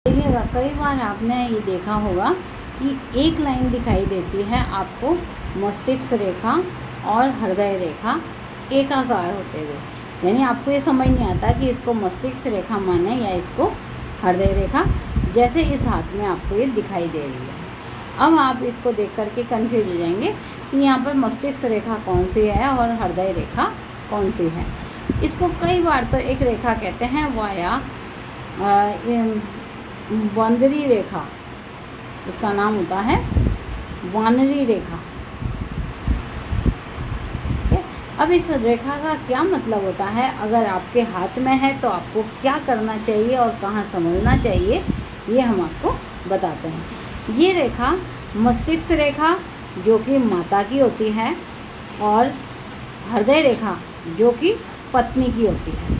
देखिएगा, कई बार आपने ये देखा होगा कि एक लाइन दिखाई देती है आपको मस्तिष्क रेखा और हृदय रेखा एकाकार होते हुए, यानी आपको ये समझ नहीं आता कि इसको मस्तिष्क रेखा माने या इसको हृदय रेखा, जैसे इस हाथ में आपको ये दिखाई दे रही है। अब आप इसको देख करके कन्फ्यूज हो जाएंगे कि यहाँ पर मस्तिष्क रेखा कौन सी है और हृदय रेखा कौन सी है। इसको कई बार तो एक रेखा कहते हैं वाया वानरी रेखा, इसका नाम होता है वानरी रेखा। अब इस रेखा का क्या मतलब होता है, अगर आपके हाथ में है तो आपको क्या करना चाहिए और कहाँ समझना चाहिए, ये हम आपको बताते हैं। ये रेखा मस्तिष्क रेखा जो कि माता की होती है और हृदय रेखा जो कि पत्नी की होती है।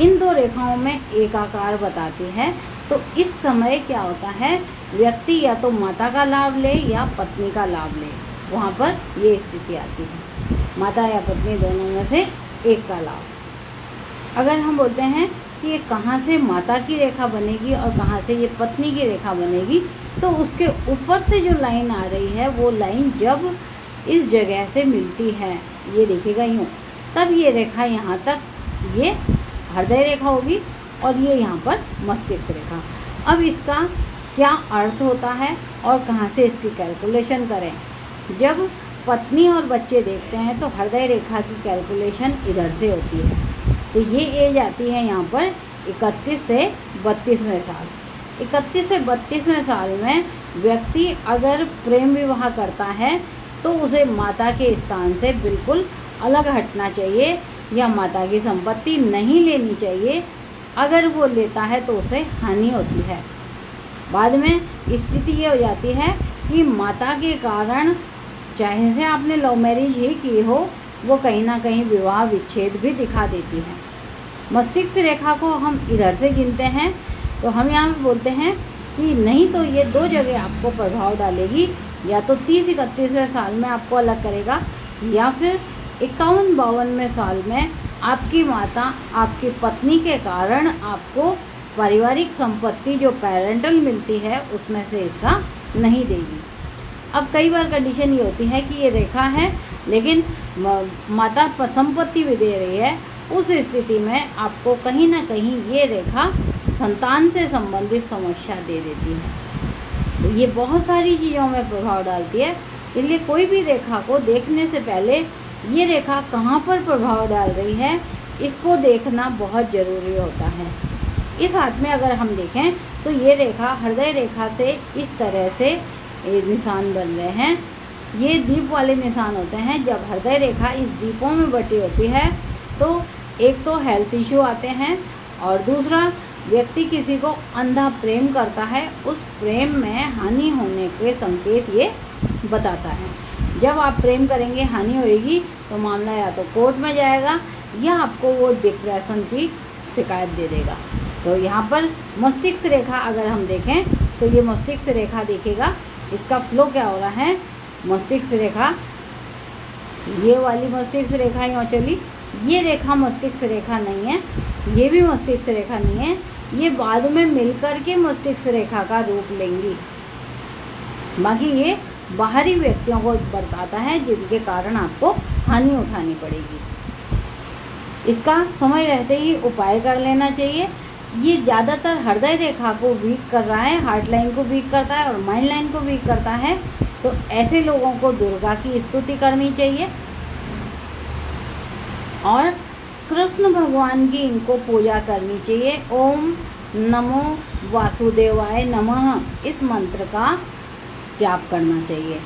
इन दो रेखाओं में एकाकार बताती है। तो इस समय क्या होता है, व्यक्ति या तो माता का लाभ ले या पत्नी का लाभ ले, वहाँ पर ये स्थिति आती है, माता या पत्नी दोनों में से एक का लाभ। अगर हम बोलते हैं कि ये कहाँ से माता की रेखा बनेगी और कहाँ से ये पत्नी की रेखा बनेगी, तो उसके ऊपर से जो लाइन आ रही है वो लाइन जब इस जगह से मिलती है, ये देखिएगा यूँ, तब ये रेखा यहाँ तक ये हृदय रेखा होगी और ये यहाँ पर मस्तिष्क रेखा। अब इसका क्या अर्थ होता है और कहाँ से इसकी कैलकुलेशन करें। जब पत्नी और बच्चे देखते हैं तो हृदय रेखा की कैलकुलेशन इधर से होती है। तो ये एज आती है यहाँ पर 31 से 32वें साल। 31 से 32वें साल में व्यक्ति अगर प्रेम विवाह करता है तो उसे माता के स्थान से बिल्कुल अलग हटना चाहिए या माता की संपत्ति नहीं लेनी चाहिए। अगर वो लेता है तो उसे हानि होती है। बाद में स्थिति ये हो जाती है कि माता के कारण, चाहे से आपने लव मैरिज ही की हो, वो कहीं ना कहीं विवाह विच्छेद भी दिखा देती है। मस्तिष्क रेखा को हम इधर से गिनते हैं, तो हम यहाँ पे बोलते हैं कि नहीं तो ये दो जगह आपको प्रभाव डालेगी, या तो 30-31वें साल में आपको अलग करेगा या फिर 51-52वें साल में आपकी माता आपकी पत्नी के कारण आपको पारिवारिक संपत्ति जो पेरेंटल मिलती है उसमें से हिस्सा नहीं देगी। अब कई बार कंडीशन ये होती है कि ये रेखा है लेकिन माता संपत्ति भी दे रही है, उस स्थिति में आपको कहीं ना कहीं ये रेखा संतान से संबंधित समस्या दे देती है। तो ये बहुत सारी चीज़ों में प्रभाव डालती है, इसलिए कोई भी रेखा को देखने से पहले ये रेखा कहाँ पर प्रभाव डाल रही है इसको देखना बहुत ज़रूरी होता है। इस हाथ में अगर हम देखें तो ये रेखा हृदय रेखा से इस तरह से निशान बन रहे हैं। ये दीप वाले निशान होते हैं। जब हृदय रेखा इस दीपों में बटी होती है तो एक तो हेल्थ इशू आते हैं और दूसरा व्यक्ति किसी को अंधा प्रेम करता है, उस प्रेम में हानि होने के संकेत ये बताता है। जब आप प्रेम करेंगे हानि होगी तो मामला या तो कोर्ट में जाएगा या आपको वो डिप्रेशन की शिकायत दे देगा। तो यहाँ पर मस्तिष्क रेखा अगर हम देखें तो ये मस्तिष्क रेखा देखेगा, इसका फ्लो क्या हो रहा है। मस्तिष्क रेखा, ये वाली मस्तिष्क रेखा यहाँ चली, ये रेखा मस्तिष्क रेखा नहीं है, ये भी मस्तिष्क रेखा नहीं है, ये बाद में मिलकर के मस्तिष्क रेखा का रूप लेंगी। बाकी ये बाहरी व्यक्तियों को बताता है जिनके कारण आपको हानि उठानी पड़ेगी। इसका समय रहते ही उपाय कर लेना चाहिए। ये ज़्यादातर हृदय रेखा को वीक कर रहा है, हार्ट लाइन को वीक करता है और माइंड लाइन को वीक करता है। तो ऐसे लोगों को दुर्गा की स्तुति करनी चाहिए और कृष्ण भगवान की इनको पूजा करनी चाहिए। ओम नमो वासुदेवाय नमः इस मंत्र का जाप करना चाहिए।